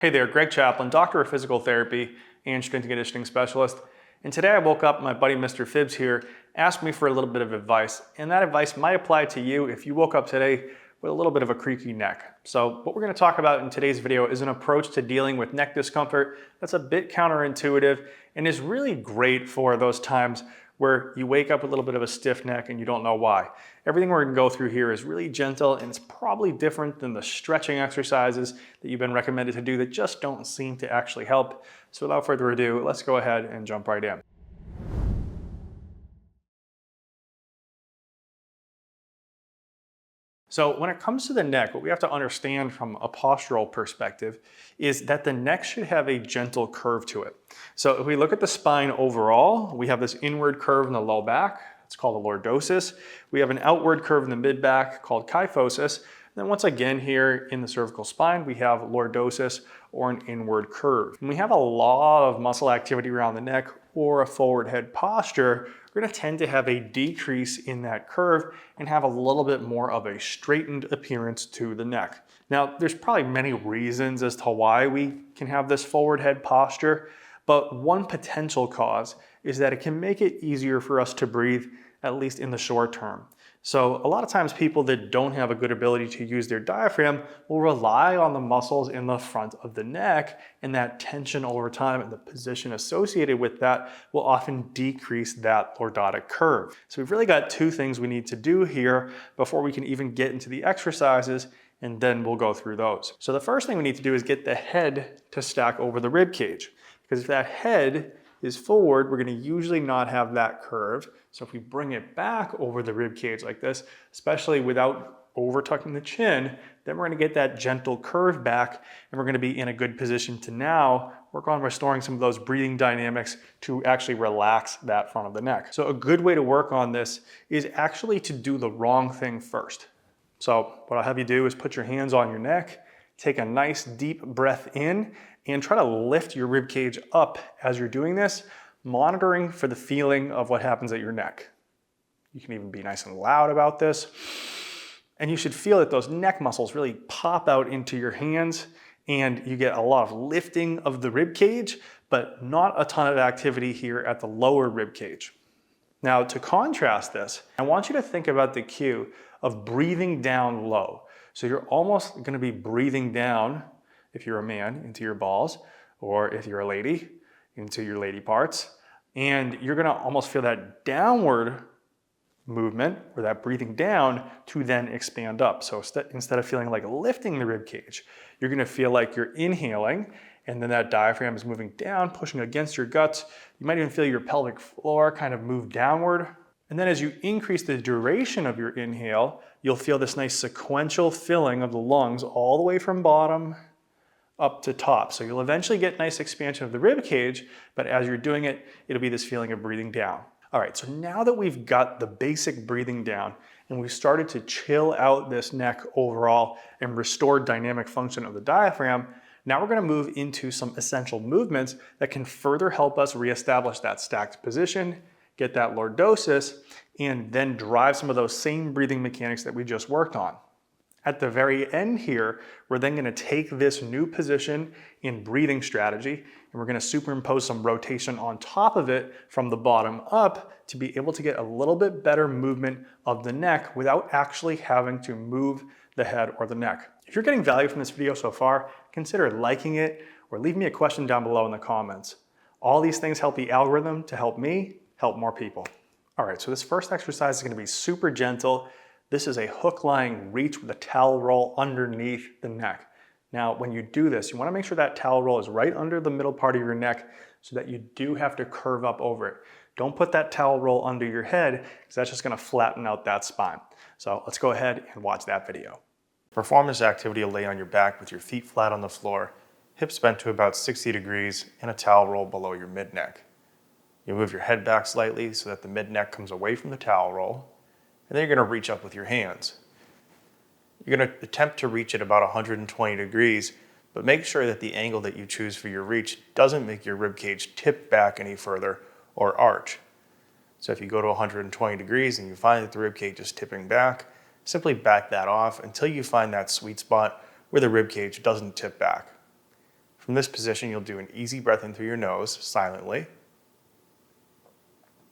Hey there, Greg Chaplin, doctor of physical therapy and strength and conditioning specialist. And today I woke up, my buddy Mr. Phibbs here asked me for a little bit of advice. And that advice might apply to you if you woke up today with a little bit of a creaky neck. So what we're going to talk about in today's video is an approach to dealing with neck discomfort that's a bit counterintuitive and is really great for those times where you wake up with a little bit of a stiff neck and you don't know why. Everything we're going to go through here is really gentle, and it's probably different than the stretching exercises that you've been recommended to do that just don't seem to actually help. So without further ado, let's go ahead and jump right in. So when it comes to the neck, what we have to understand from a postural perspective is that the neck should have a gentle curve to it. So if we look at the spine overall, we have this inward curve in the low back. It's called a lordosis. We have an outward curve in the mid back called kyphosis. And then once again here in the cervical spine, we have lordosis or an inward curve. When we have a lot of muscle activity around the neck or a forward head posture, we're going to tend to have a decrease in that curve and have a little bit more of a straightened appearance to the neck. Now, there's probably many reasons as to why we can have this forward head posture, but one potential cause is that it can make it easier for us to breathe, at least in the short term. So a lot of times people that don't have a good ability to use their diaphragm will rely on the muscles in the front of the neck, and that tension over time and the position associated with that will often decrease that lordotic curve. So we've really got two things we need to do here before we can even get into the exercises, and then we'll go through those. So the first thing we need to do is get the head to stack over the rib cage, because if that head is forward, we're going to usually not have that curve. So if we bring it back over the rib cage like this, especially without over tucking the chin, then we're going to get that gentle curve back, and we're going to be in a good position to now work on restoring some of those breathing dynamics to actually relax that front of the neck. So a good way to work on this is actually to do the wrong thing first. So what I'll have you do is put your hands on your neck, take a nice deep breath in, and try to lift your rib cage up as you're doing this, monitoring for the feeling of what happens at your neck. You can even be nice and loud about this. And you should feel that those neck muscles really pop out into your hands, and you get a lot of lifting of the rib cage, but not a ton of activity here at the lower rib cage. Now, to contrast this, I want you to think about the cue of breathing down low. So you're almost going to be breathing down, if you're a man, into your balls, or if you're a lady, into your lady parts. And you're going to almost feel that downward movement, or that breathing down, to then expand up. So instead of feeling like lifting the rib cage, you're going to feel like you're inhaling, and then that diaphragm is moving down, pushing against your guts. You might even feel your pelvic floor kind of move downward. And then as you increase the duration of your inhale, you'll feel this nice sequential filling of the lungs all the way from bottom up to top. So you'll eventually get nice expansion of the rib cage, but as you're doing it, it'll be this feeling of breathing down. All right, so now that we've got the basic breathing down and we've started to chill out this neck overall and restore dynamic function of the diaphragm, now we're going to move into some essential movements that can further help us reestablish that stacked position, get that lordosis, and then drive some of those same breathing mechanics that we just worked on. At the very end here, we're then going to take this new position in breathing strategy, and we're going to superimpose some rotation on top of it from the bottom up to be able to get a little bit better movement of the neck without actually having to move the head or the neck. If you're getting value from this video so far, consider liking it or leave me a question down below in the comments. All these things help the algorithm to help me help more people. All right, so this first exercise is going to be super gentle. This is a hook lying reach with a towel roll underneath the neck. Now, when you do this, you want to make sure that towel roll is right under the middle part of your neck so that you do have to curve up over it. Don't put that towel roll under your head because that's just going to flatten out that spine. So let's go ahead and watch that video. Perform this activity, lay on your back with your feet flat on the floor, hips bent to about 60 degrees, and a towel roll below your mid-neck. You move your head back slightly so that the mid-neck comes away from the towel roll, and then you're going to reach up with your hands. You're going to attempt to reach at about 120 degrees, but make sure that the angle that you choose for your reach doesn't make your rib cage tip back any further or arch. So if you go to 120 degrees and you find that the rib cage is tipping back, simply back that off until you find that sweet spot where the rib cage doesn't tip back. From this position, you'll do an easy breath in through your nose silently.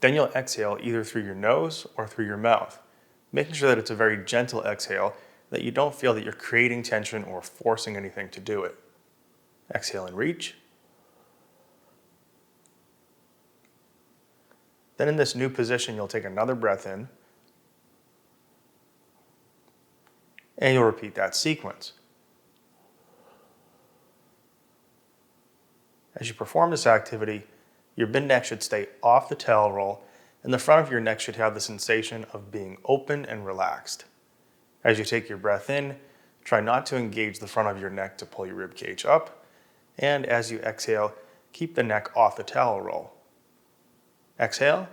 Then you'll exhale either through your nose or through your mouth, making sure that it's a very gentle exhale, that you don't feel that you're creating tension or forcing anything to do it. Exhale and reach. Then in this new position, you'll take another breath in, and you'll repeat that sequence. As you perform this activity, your mid-neck should stay off the towel roll, and the front of your neck should have the sensation of being open and relaxed. As you take your breath in, try not to engage the front of your neck to pull your rib cage up, and as you exhale, keep the neck off the towel roll. Exhale.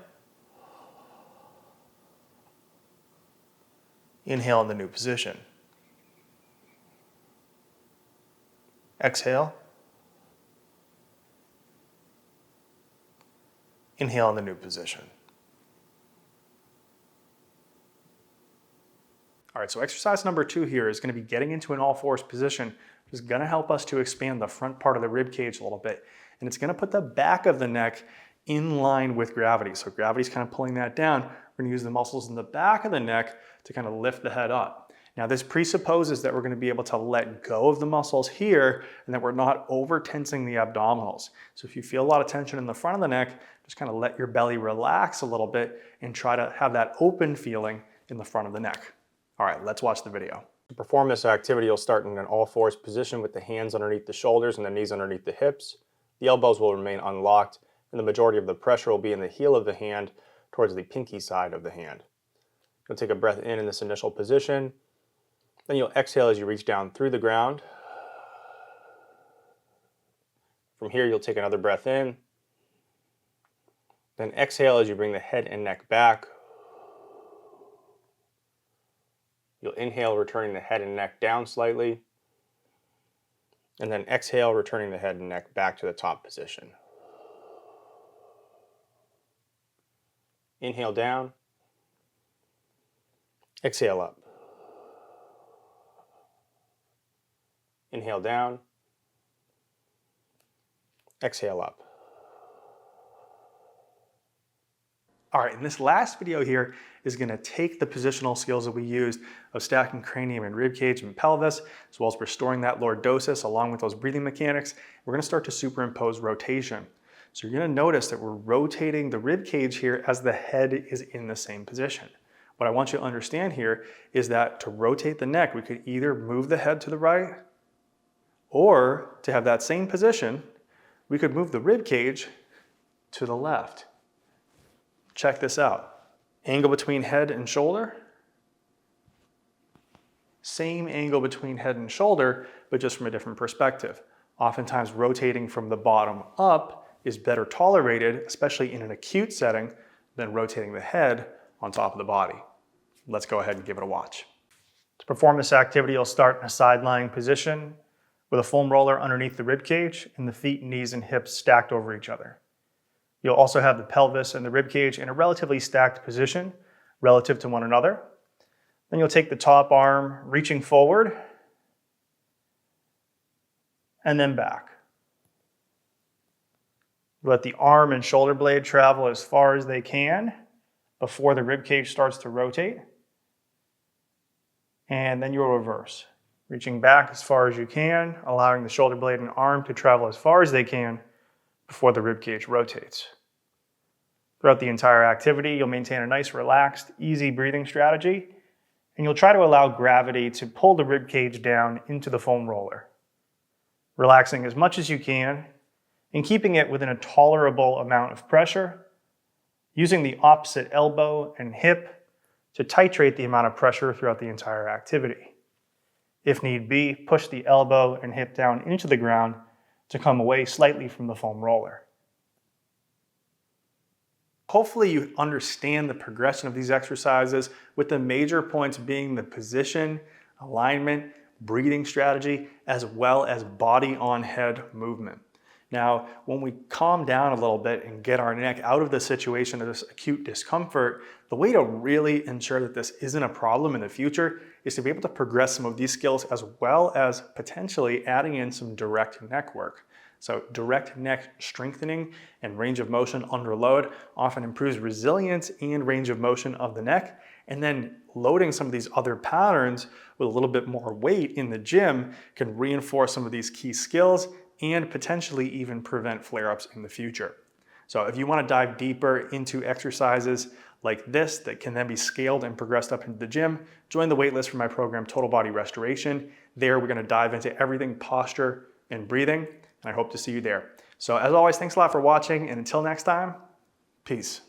Inhale in the new position. Exhale. Inhale in the new position. All right, so exercise number 2 here is going to be getting into an all-fours position, which is going to help us to expand the front part of the rib cage a little bit. And it's going to put the back of the neck in line with gravity. So gravity's kind of pulling that down. We're going to use the muscles in the back of the neck to kind of lift the head up. Now this presupposes that we're going to be able to let go of the muscles here and that we're not over tensing the abdominals. So if you feel a lot of tension in the front of the neck, just kind of let your belly relax a little bit and try to have that open feeling in the front of the neck. All right, let's watch the video. To perform this activity, you'll start in an all-fours position with the hands underneath the shoulders and the knees underneath the hips. The elbows will remain unlocked, and the majority of the pressure will be in the heel of the hand towards the pinky side of the hand. You'll take a breath in this initial position. Then you'll exhale as you reach down through the ground. From here, you'll take another breath in. Then exhale as you bring the head and neck back. You'll inhale, returning the head and neck down slightly. And then exhale, returning the head and neck back to the top position. Inhale down. Exhale up. Inhale down. Exhale up. All right, and this last video here is going to take the positional skills that we used of stacking cranium and rib cage and pelvis, as well as restoring that lordosis along with those breathing mechanics. We're going to start to superimpose rotation. So you're going to notice that we're rotating the rib cage here as the head is in the same position. What I want you to understand here is that to rotate the neck, we could either move the head to the right, or to have that same position, we could move the rib cage to the left. Check this out. Angle between head and shoulder. Same angle between head and shoulder, but just from a different perspective. Oftentimes rotating from the bottom up is better tolerated, especially in an acute setting, than rotating the head on top of the body. Let's go ahead and give it a watch. To perform this activity, you'll start in a side-lying position with a foam roller underneath the rib cage and the feet, knees, and hips stacked over each other. You'll also have the pelvis and the rib cage in a relatively stacked position relative to one another. Then you'll take the top arm, reaching forward, and then back. Let the arm and shoulder blade travel as far as they can before the rib cage starts to rotate. And then you'll reverse, reaching back as far as you can, allowing the shoulder blade and arm to travel as far as they can before the rib cage rotates. Throughout the entire activity, you'll maintain a nice, relaxed, easy breathing strategy, and you'll try to allow gravity to pull the rib cage down into the foam roller, relaxing as much as you can and keeping it within a tolerable amount of pressure, using the opposite elbow and hip to titrate the amount of pressure throughout the entire activity. If need be, push the elbow and hip down into the ground to come away slightly from the foam roller. Hopefully you understand the progression of these exercises, with the major points being the position, alignment, breathing strategy, as well as body on head movement. Now, when we calm down a little bit and get our neck out of the situation of this acute discomfort, the way to really ensure that this isn't a problem in the future is to be able to progress some of these skills as well as potentially adding in some direct neck work. So direct neck strengthening and range of motion under load often improves resilience and range of motion of the neck. And then loading some of these other patterns with a little bit more weight in the gym can reinforce some of these key skills and potentially even prevent flare-ups in the future. So if you want to dive deeper into exercises like this that can then be scaled and progressed up into the gym, join the waitlist for my program, Total Body Restoration. There we're going to dive into everything posture and breathing, and I hope to see you there. So as always, thanks a lot for watching, and until next time, peace.